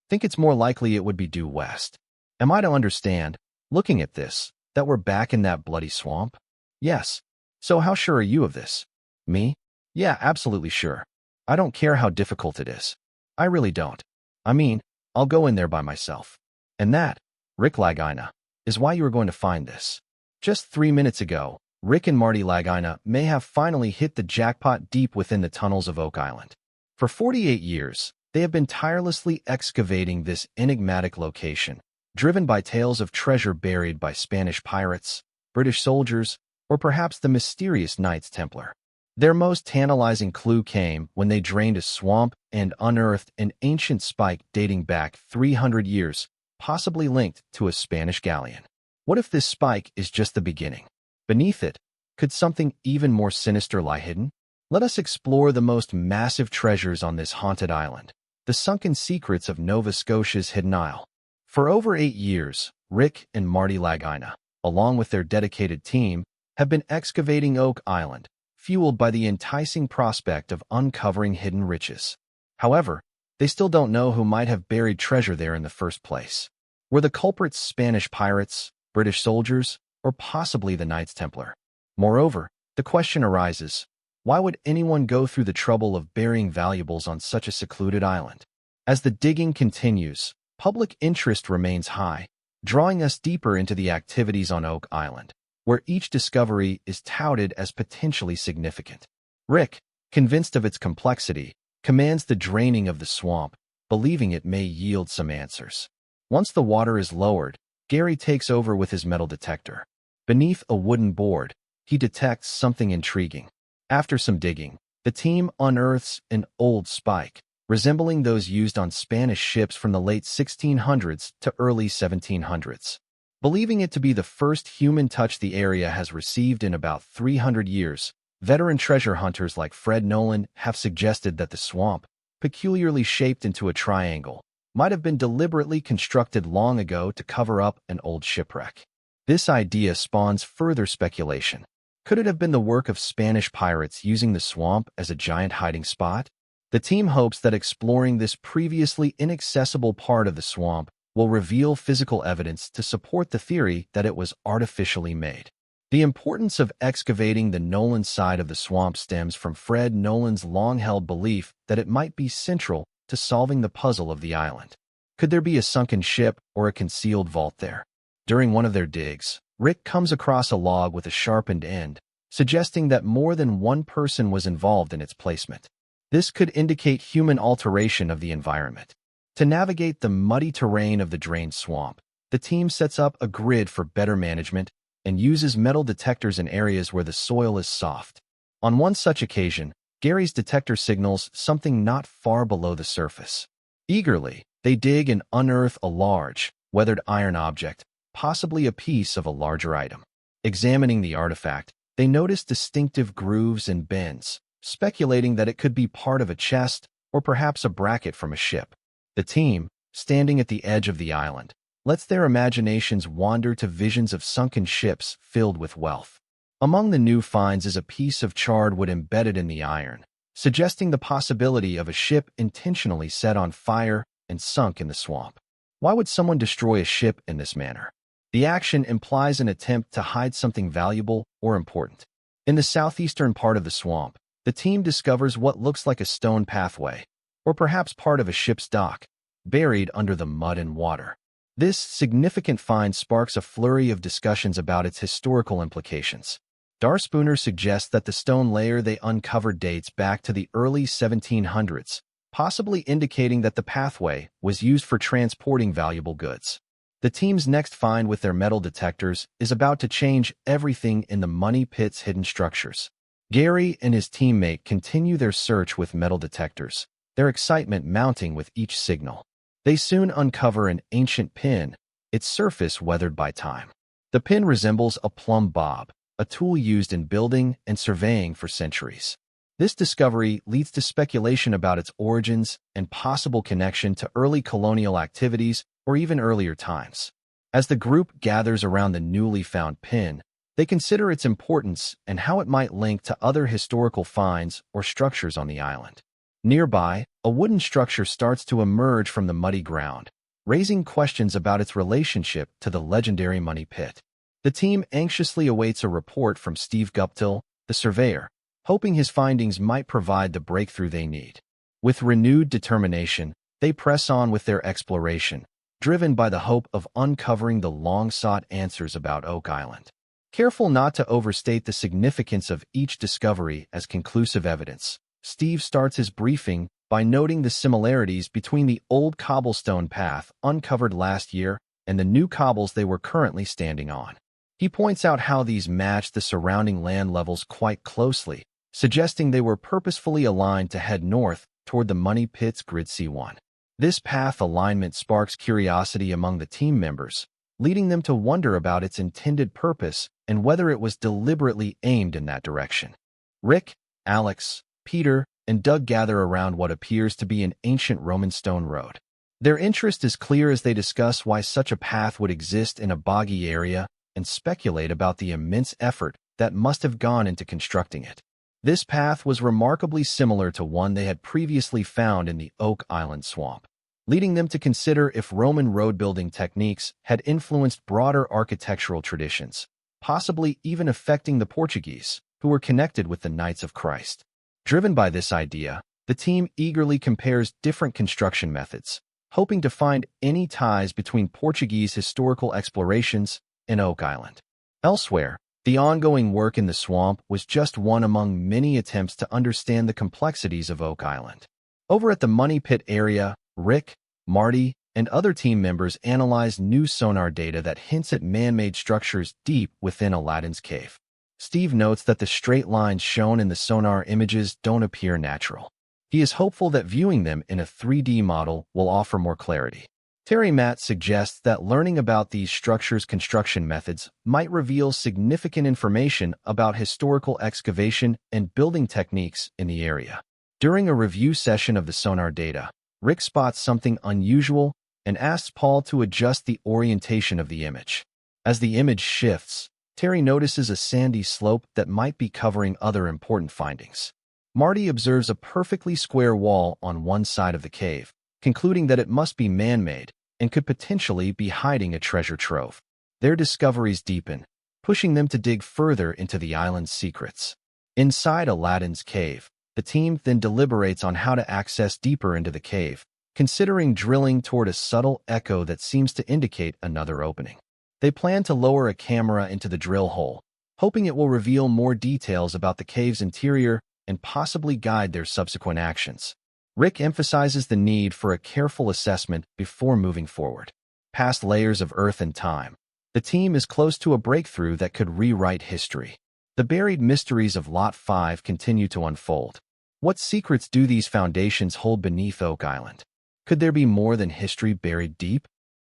think it's more likely it would be due west. Am I to understand, looking at this, that we're back in that bloody swamp? Yes. So how sure are you of this? Me? Yeah, absolutely sure. I don't care how difficult it is. I really don't. I mean, I'll go in there by myself. And that, Rick Lagina, is why you were going to find this. Just 3 minutes ago, Rick and Marty Lagina may have finally hit the jackpot deep within the tunnels of Oak Island. For 48 years, they have been tirelessly excavating this enigmatic location, driven by tales of treasure buried by Spanish pirates, British soldiers, or perhaps the mysterious Knights Templar. Their most tantalizing clue came when they drained a swamp and unearthed an ancient spike dating back 300 years, possibly linked to a Spanish galleon. What if this spike is just the beginning? Beneath it, could something even more sinister lie hidden? Let us explore the most massive treasures on this haunted island, the sunken secrets of Nova Scotia's hidden isle. For over 8 years, Rick and Marty Lagina, along with their dedicated team, have been excavating Oak Island, fueled by the enticing prospect of uncovering hidden riches. However, they still don't know who might have buried treasure there in the first place. Were the culprits Spanish pirates, British soldiers, or possibly the Knights Templar? Moreover, the question arises, why would anyone go through the trouble of burying valuables on such a secluded island? As the digging continues, public interest remains high, drawing us deeper into the activities on Oak Island, where each discovery is touted as potentially significant. Rick, convinced of its complexity, commands the draining of the swamp, believing it may yield some answers. Once the water is lowered, Gary takes over with his metal detector. Beneath a wooden board, he detects something intriguing. After some digging, the team unearths an old spike, resembling those used on Spanish ships from the late 1600s to early 1700s. Believing it to be the first human touch the area has received in about 300 years, veteran treasure hunters like Fred Nolan have suggested that the swamp, peculiarly shaped into a triangle, might have been deliberately constructed long ago to cover up an old shipwreck. This idea spawns further speculation. Could it have been the work of Spanish pirates using the swamp as a giant hiding spot? The team hopes that exploring this previously inaccessible part of the swamp will reveal physical evidence to support the theory that it was artificially made. The importance of excavating the Nolan side of the swamp stems from Fred Nolan's long-held belief that it might be central to solving the puzzle of the island. Could there be a sunken ship or a concealed vault there? During one of their digs, Rick comes across a log with a sharpened end, suggesting that more than one person was involved in its placement. This could indicate human alteration of the environment. To navigate the muddy terrain of the drained swamp, the team sets up a grid for better management and uses metal detectors in areas where the soil is soft. On one such occasion, Gary's detector signals something not far below the surface. Eagerly, they dig and unearth a large, weathered iron object, possibly a piece of a larger item. Examining the artifact, they notice distinctive grooves and bends, speculating that it could be part of a chest or perhaps a bracket from a ship. The team, standing at the edge of the island, lets their imaginations wander to visions of sunken ships filled with wealth. Among the new finds is a piece of charred wood embedded in the iron, suggesting the possibility of a ship intentionally set on fire and sunk in the swamp. Why would someone destroy a ship in this manner? The action implies an attempt to hide something valuable or important. In the southeastern part of the swamp, the team discovers what looks like a stone pathway, or perhaps part of a ship's dock, buried under the mud and water. This significant find sparks a flurry of discussions about its historical implications. Darspooner suggests that the stone layer they uncovered dates back to the early 1700s, possibly indicating that the pathway was used for transporting valuable goods. The team's next find with their metal detectors is about to change everything in the money pit's hidden structures. Gary and his teammate continue their search with metal detectors, their excitement mounting with each signal. They soon uncover an ancient pin, its surface weathered by time. The pin resembles a plumb bob, a tool used in building and surveying for centuries. This discovery leads to speculation about its origins and possible connection to early colonial activities or even earlier times. As the group gathers around the newly found pin, they consider its importance and how it might link to other historical finds or structures on the island. Nearby, a wooden structure starts to emerge from the muddy ground, raising questions about its relationship to the legendary money pit. The team anxiously awaits a report from Steve Guptill, the surveyor, hoping his findings might provide the breakthrough they need. With renewed determination, they press on with their exploration, driven by the hope of uncovering the long-sought answers about Oak Island. Careful not to overstate the significance of each discovery as conclusive evidence, Steve starts his briefing by noting the similarities between the old cobblestone path uncovered last year and the new cobbles they were currently standing on. He points out how these match the surrounding land levels quite closely, suggesting they were purposefully aligned to head north toward the money pit's grid C1. This path alignment sparks curiosity among the team members, leading them to wonder about its intended purpose and whether it was deliberately aimed in that direction. Rick, Alex, Peter, and Doug gather around what appears to be an ancient Roman stone road. Their interest is clear as they discuss why such a path would exist in a boggy area and speculate about the immense effort that must have gone into constructing it. This path was remarkably similar to one they had previously found in the Oak Island swamp, leading them to consider if Roman road-building techniques had influenced broader architectural traditions, possibly even affecting the Portuguese, who were connected with the Knights of Christ. Driven by this idea, the team eagerly compares different construction methods, hoping to find any ties between Portuguese historical explorations and Oak Island. Elsewhere, the ongoing work in the swamp was just one among many attempts to understand the complexities of Oak Island. Over at the Money Pit area, Rick, Marty, and other team members analyzed new sonar data that hints at man-made structures deep within Aladdin's cave. Steve notes that the straight lines shown in the sonar images don't appear natural. He is hopeful that viewing them in a 3D model will offer more clarity. Terry Matt suggests that learning about these structures' construction methods might reveal significant information about historical excavation and building techniques in the area. During a review session of the sonar data, Rick spots something unusual and asks Paul to adjust the orientation of the image. As the image shifts, Terry notices a sandy slope that might be covering other important findings. Marty observes a perfectly square wall on one side of the cave, concluding that it must be man-made and could potentially be hiding a treasure trove. Their discoveries deepen, pushing them to dig further into the island's secrets. Inside Aladdin's cave, the team then deliberates on how to access deeper into the cave, considering drilling toward a subtle echo that seems to indicate another opening. They plan to lower a camera into the drill hole, hoping it will reveal more details about the cave's interior and possibly guide their subsequent actions. Rick emphasizes the need for a careful assessment before moving forward. Past layers of earth and time, the team is close to a breakthrough that could rewrite history. The buried mysteries of Lot 5 continue to unfold. What secrets do these foundations hold beneath Oak Island? Could there be more than history buried deep?